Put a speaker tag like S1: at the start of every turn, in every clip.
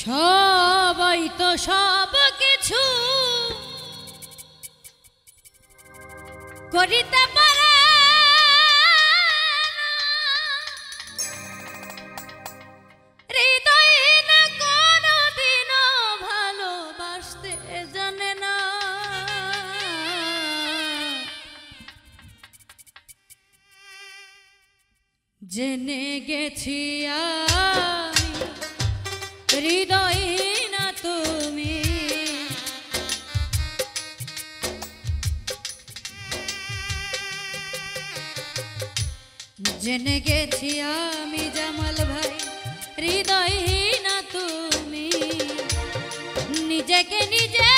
S1: সবাই তো সব কিছু করিতে পারে, হৃদয় না কোনদিনও ভালোবাসতে জানে না। জেনে গেছি আমি হৃদয় না তুমি, জেনে গেছি আমি জামাল ভাই হৃদয় না তুমি। নিজেকে নিজে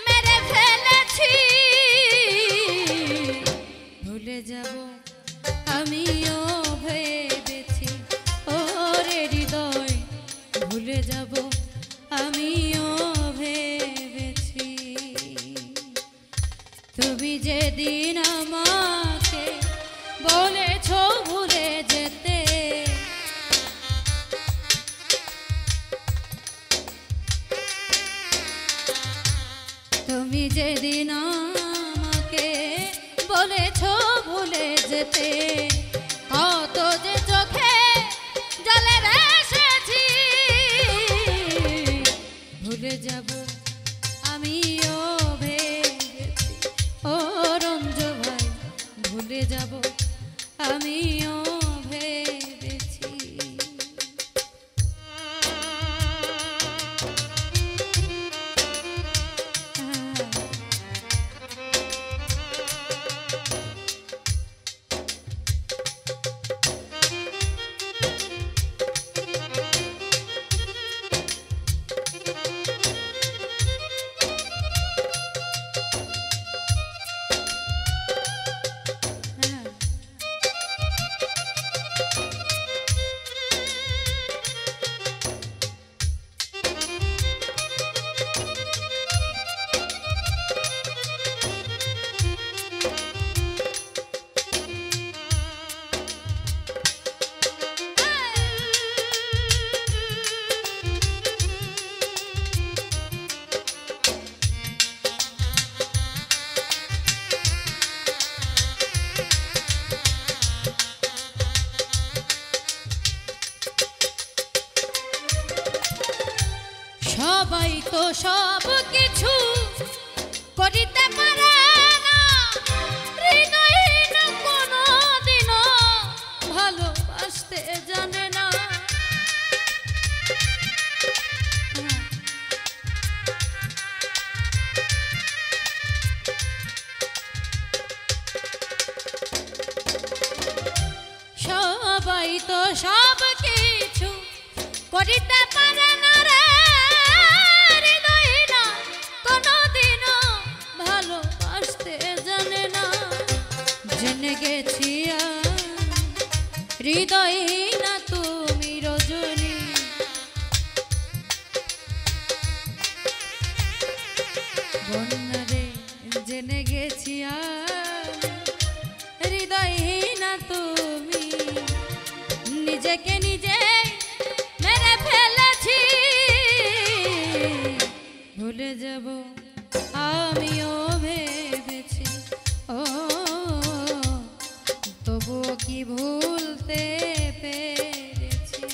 S1: মেরে ফেলেছি, ভুলে যাব আমিও ভেবেছি ওরে হৃদয়, ভুলে যাব আমিও ভেবেছি। তুমি যেদিন আমাকে বলেছ ভুলে যেতে, তুমি যেদিন আমাকে বলেছ ভুলে যেতে, কত যে চোখে জলে এসেছি, ভুলে যাব আমিও ভেবেছি ও রঞ্জ ভাই, ভুলে যাব আমিও ভেবেছি। সবাই তো সব কিছু করিতে পারে না, হৃদয় না কোনদিনও ভালোবাসতে জানে না। সবাই তো সব কিছু করিতে পারে না রে, হৃদয় না কোনদিনও ভালোবাসতে জানে না। জেনে গেছি হৃদয় না তুমি রজনী, বন্যা রে জেনে গেছি হৃদয় না তুমি। নিজেকে নিজে মেরে ফেলেছি, ভুলে যাব আমিও ভেবেছি ও, তবুও কি ভুলতে পেরেছি।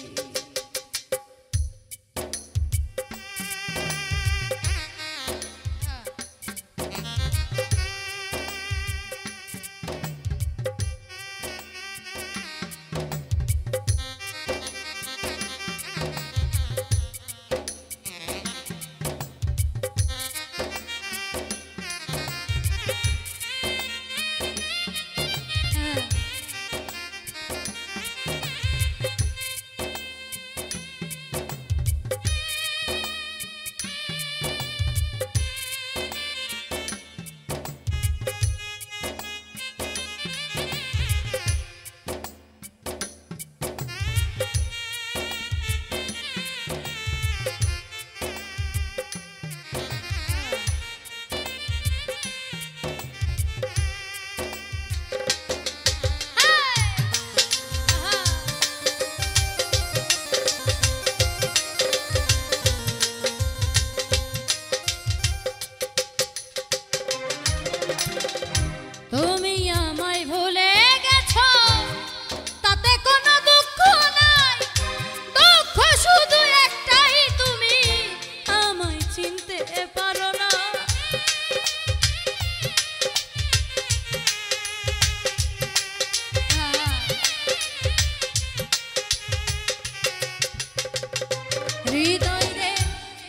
S1: হৃদয় রে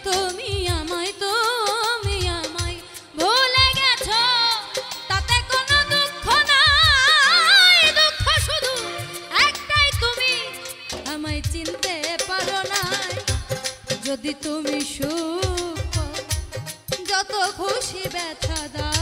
S1: তুমি আমায় ভুলে গেছো, তাতে কোনো দুঃখ নাই, দুঃখ শুধু একটাই, তুমি আমায় চিনতে পারো নাই। যদি তুমি সুখ পাও, যত খুশি ব্যথা দাও,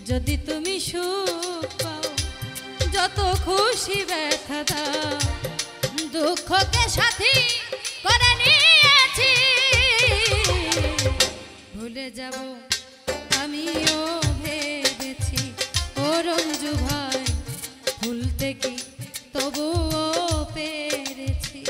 S1: যদি তুমি সুখ পাও, যত খুশি ব্যথা দাও, দুঃখকে সাথী করে নিয়েছি। ভুলে যাব আমিও ভেবেছি, ও রঞ্জু ভাই, ভুলতে কি তবুও পেরেছি।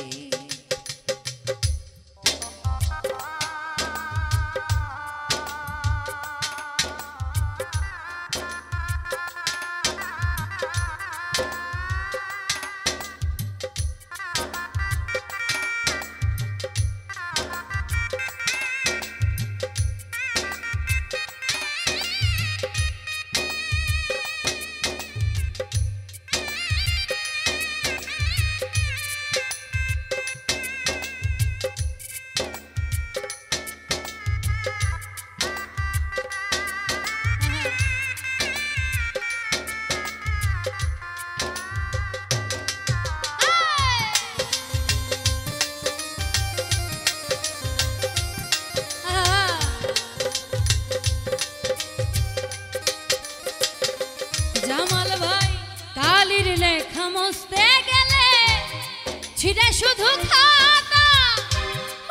S1: জামাল ভাই কালির লেখা মুছতে গেলে ছিঁড়ে শুধু খাতা,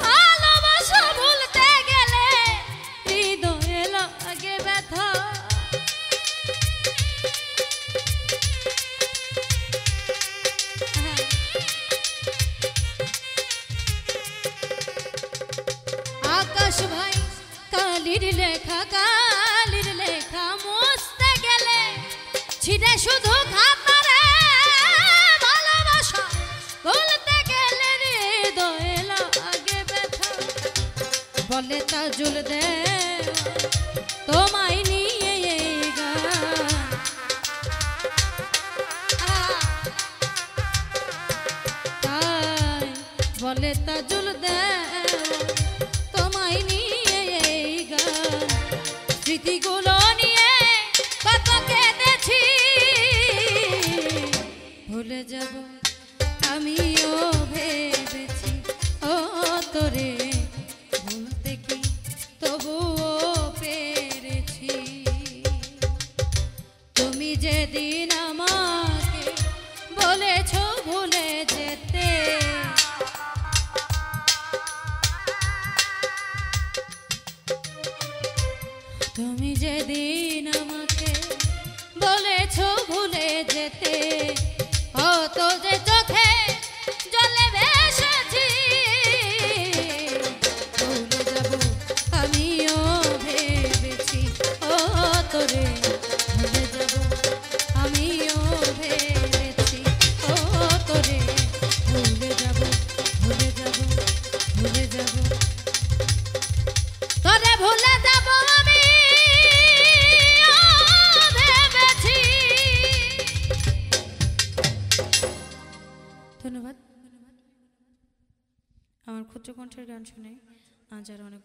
S1: ভালোবাসা ভুলতে গেলে হৃদয়ে লাগে ব্যথা। আকাশ ভাই কালির লেখা মুছতে গেলে ছিঁড়ে শুধু খাতা রে, ভালোবাসা বলতে গেলে হৃদয়ে লাগে ব্যথা। বলে তাজুল দেওয়া তোমায় নিয়ে এই গান, তাই বলে তাজুল দেওয়া তোমায় নিয়ে এই গান। স্মৃতিগুলো নিয়ে কত কেঁদেছি, ভুলে যাব আমিও ভেবেছি, ও তোরে ভুলতে কি তবুও পেরেছি। তুমি যেদিন আমাকে বলেছো ভুলে যেতে, তুমি যেদিন আমাকে বলেছো ভুলে যেতে, কত যে চোখে জলে ভেসেছি। ভুলে যাব আমিও ভেবেছি, ও তোরে ভুলে যাব আমিও ভেবেছি, ও তোরে ভুলে যাব তোরে ভুলে যাব আমি ভেবেছি। ধন্যবাদ। আমার ক্ষুদ্র কণ্ঠের গান শুনে আজ আর অনেক